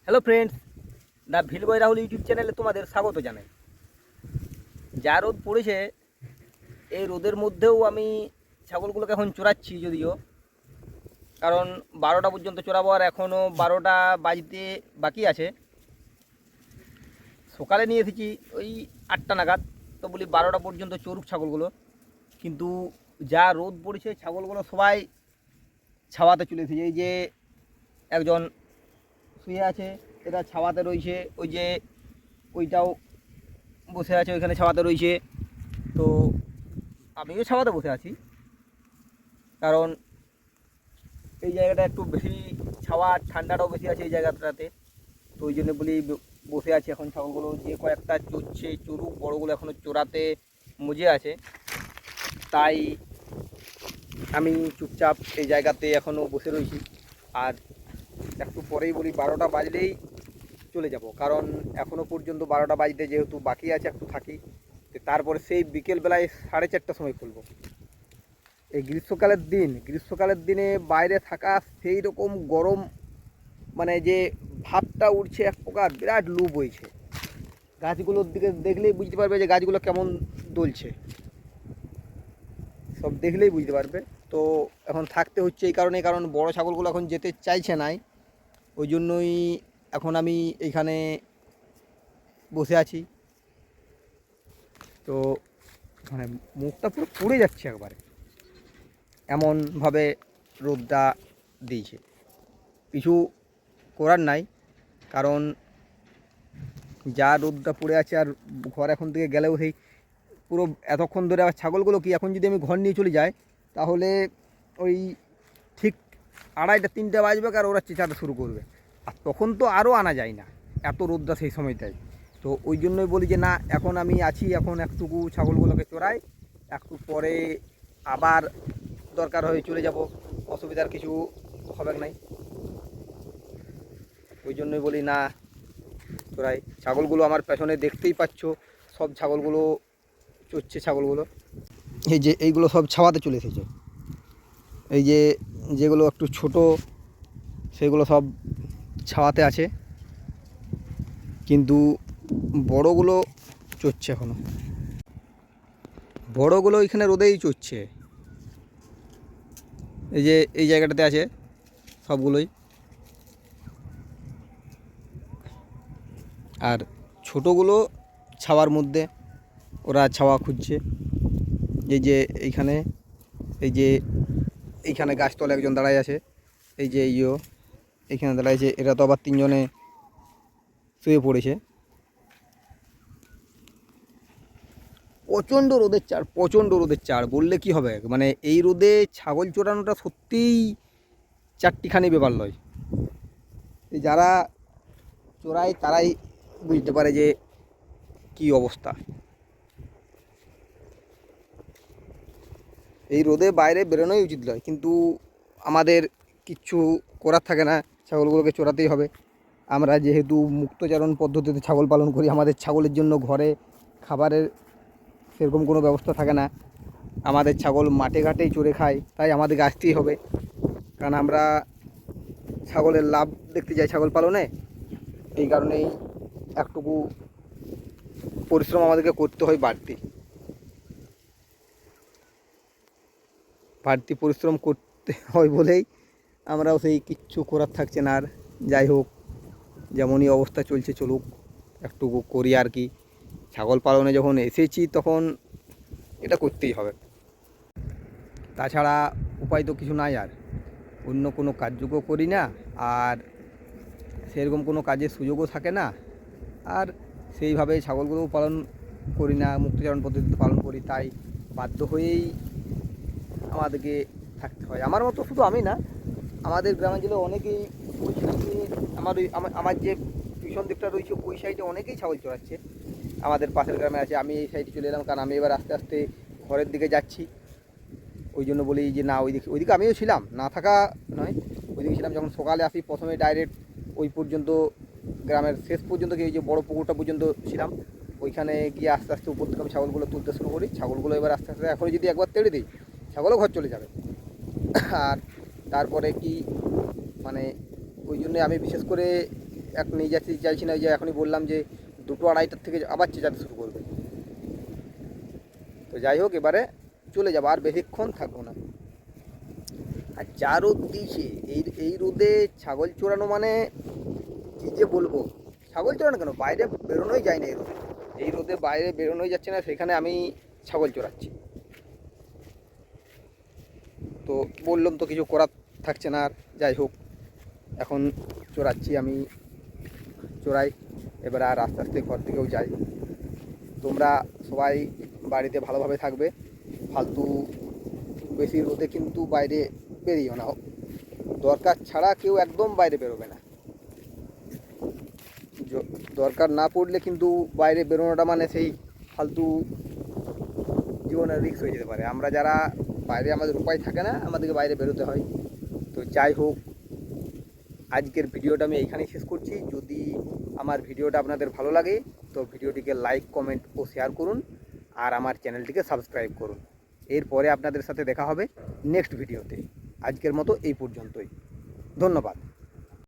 Hello friends, the ভিলবয় Rahul YouTube চ্যানেলে তোমাদের স্বাগত জানাই। যা রোদ পড়েছে, এই রোদের মধ্যেও আমি ছাগলগুলোকে এখন চড়াচ্ছি, যদিও কারণ 12টা পর্যন্ত চড়াবো আর এখনও 12টা বাজতে বাকি আছে। সকালে নিয়ে এসেছি ওই 8টা নাগাদ, তো বলি 12টা পর্যন্ত চড়ুক ছাগলগুলো। কিন্তু যা রোদ পড়েছে, ছাগলগুলো সবাই ছাওয়াতে চলে এসেছে। এই যে একজন শুয়ে আছে, এটা ছাওয়াতে রয়েছে। ওই যে ওইটাও বসে আছে, ওইখানে ছাওয়াতে রয়েছে। তো আমিও ছাওয়াতে বসে আছি, কারণ এই জায়গাটা একটু বেশি ছাওয়া, ঠান্ডাটাও বেশি আছে এই জায়গাটাতে। তো ওই জন্য বলি বসে আছি এখন। ছাগলগুলো যে কয়েকটা চড়ছে চড়ুক, বড়োগুলো এখনও চড়াতে মজে আছে, তাই আমি চুপচাপ এই জায়গাতে এখনও বসে রয়েছি। আর একটু পরেই বলি 12টা বাজলেই চলে যাব, কারণ এখনও পর্যন্ত 12টা বাজতে যেহেতু বাকি আছে, একটু থাকি। তারপরে সেই বিকেলবেলায় 4:30টার সময় খুলব। এই গ্রীষ্মকালের দিনে বাইরে থাকা সেই রকম গরম, মানে যে ভাবটা উঠছে, এক প্রকার বিরাট লু বইছে। গাছগুলোর দিকে দেখলেই বুঝতে পারবে যে গাছগুলো কেমন দুলছে, সব দেখলেই বুঝতে পারবে। তো এখন থাকতে হচ্ছে এই কারণে, কারণ বড় ছাগলগুলো এখন যেতে চাইছে নাই, ওই জন্যই এখন আমি এইখানে বসে আছি। তো মানে মুখটা পুরো পুড়ে যাচ্ছে একবারে, এমনভাবে রোদটা দিয়েছে। কিছু করার নাই, কারণ যা রোদটা পড়ে আছে, আর ঘর এখন থেকে গেলেও সেই পুরো এতক্ষণ ধরে। আবার ছাগলগুলো কি, এখন যদি আমি ঘর নিয়ে চলে যাই, তাহলে ওই ঠিক 2:30-3টা বাজবে, আর ওরা চেঁচাতে শুরু করবে। আর তখন তো আরও আনা যায় না, এত রোদটা সেই সময়টাই। তো ওই জন্যই বলি যে না, এখন আমি আছি, এখন একটুকু ছাগলগুলোকে চড়াই, একটু পরে আবার দরকার হয়ে চলে যাব, অসুবিধার কিছু হবে নাই। ওই জন্যই বলি না, চড়াই। ছাগলগুলো আমার পেছনে দেখতেই পাচ্ছ, সব ছাগলগুলো চড়ছে। ছাগলগুলো এই যে এইগুলো সব ছাওয়াতে চলে এসেছে। এই যে যেগুলো একটু ছোট, সেগুলো সব ছাওয়াতে আছে, কিন্তু বড়গুলো চড়ছে এখনো। বড়গুলো এখানে রোদেই চড়ছে। এই যে এই জায়গাটাতে আছে সবগুলোই, আর ছোটোগুলো ছাওয়ার মধ্যে ওরা ছাওয়া খুঁজছে। এই যে এইখানে, এই যে এইখানে গাছতলে একজন দাঁড়ায় আছে, এই যে এইখানে দাঁড়াইছে। এরা তো আবার 3জনে শুয়ে পড়েছে। প্রচণ্ড রোদের চার বললে কি হবে। মানে এই রোদে ছাগল চড়ানোটা সত্যিই চারটিখানি ব্যাপার নয়। যারা চড়ায় তারাই বুঝতে পারে যে কি অবস্থা। এই রোদে বাইরে বেরোনোই উচিত নয়, কিন্তু আমাদের কিচ্ছু করার থাকে না, ছাগলগুলোকে চড়াতেই হবে। আমরা যেহেতু মুক্তচারণ পদ্ধতিতে ছাগল পালন করি, আমাদের ছাগলের জন্য ঘরে খাবারের সেরকম কোনো ব্যবস্থা থাকে না। আমাদের ছাগল মাঠে ঘাটেই চড়ে খায়, তাই আমাদেরকে আসতেই হবে, কারণ আমরা ছাগলের লাভ দেখতে যাই ছাগল পালনে। এই কারণেই একটুকু পরিশ্রম আমাদেরকে করতে হয়, বাড়তি পরিশ্রম করতে হয় বলেই আমরাও সেই কিচ্ছু করার থাকছে না। আর যাই হোক, যেমনই অবস্থা চলছে চলুক, একটুকু করি আর কি। ছাগল পালনে যখন এসেছি তখন এটা করতেই হবে, তাছাড়া উপায় তো কিছু নাই। আর অন্য কোনো কার্যও করি না, আর সেরকম কোনো কাজের সুযোগও থাকে না। আর সেইভাবে ছাগলগুলোও পালন করি না, মুক্তচারণ পদ্ধতিতে পালন করি, তাই বাধ্য হয়েই আমাদেরকে থাকতে হয়। আমার মতো শুধু আমি না, আমাদের গ্রামাঞ্চলে অনেকেই ওই সাইডে, আমার যে পিছন দিকটা রয়েছে ওই সাইডে অনেকেই ছাগল চড়াচ্ছে। আমাদের পাশের গ্রামে আছে, আমি এই সাইডে চলে এলাম, কারণ আমি এবার আস্তে আস্তে ঘরের দিকে যাচ্ছি। ওই জন্য বলি যে না, ওইদিকে আমিও ছিলাম, না থাকা নয়, ওইদিকে ছিলাম। যখন সকালে আসি, প্রথমে ডাইরেক্ট ওই পর্যন্ত, গ্রামের শেষ পর্যন্ত গিয়ে ওই যে বড়ো পুকুরটা পর্যন্ত ছিলাম। ওইখানে গিয়ে আস্তে আস্তে উপর থেকে আমি ছাগলগুলো তুলতে শুরু করি। ছাগলগুলো এবার আস্তে আস্তে, এখন যদি একবার তেড়ে দিই, ছাগলও ঘর চলে যাবে। আর তারপরে কি, মানে ওই জন্যে আমি বিশেষ করে এক নিয়ে যেতে চাইছি না, যে এখনই বললাম যে 2-2:30টার থেকে আবার চেঁচাতে শুরু করবে। তো যাই হোক, এবারে চলে যাবো, আর বেশিক্ষণ থাকবো না। আর যা রোদ দিয়েছে, এই রোদে ছাগল চড়ানো মানে কী যে বলবো। ছাগল চড়ানো কেন, বাইরে বেরোনোই যায় না এই রোদে বাইরে বেরোনোই যাচ্ছে না, সেখানে আমি ছাগল চড়াচ্ছি। তো বললাম তো কিছু করার থাকছে না আর। যাই হোক, এখন চড়াচ্ছি, আমি চড়াই। এবার আর আস্তে আস্তে ঘর থেকেও যাই। তোমরা সবাই বাড়িতে ভালোভাবে থাকবে, ফালতু বেশি রোদে কিন্তু বাইরে বেরিও না, দরকার ছাড়া কেউ একদম বাইরে বেরোবে না। দরকার না পড়লে কিন্তু বাইরে বেরোনোটা মানে সেই ফালতু জীবনের রিস্ক হয়ে যেতে পারে। আমরা যারা বাইরে, আমাদের উপায় থাকে না, আমাদেরকে বাইরে বেরোতে হয়। তো যাই হোক, আজকের ভিডিওটা আমি এইখানেই শেষ করছি। যদি আমার ভিডিওটা আপনাদের ভালো লাগে তো ভিডিওটিকে লাইক, কমেন্ট ও শেয়ার করুন, আর আমার চ্যানেলটিকে সাবস্ক্রাইব করুন। এরপরে আপনাদের সাথে দেখা হবে নেক্সট ভিডিওতে। আজকের মতো এই পর্যন্তই, ধন্যবাদ।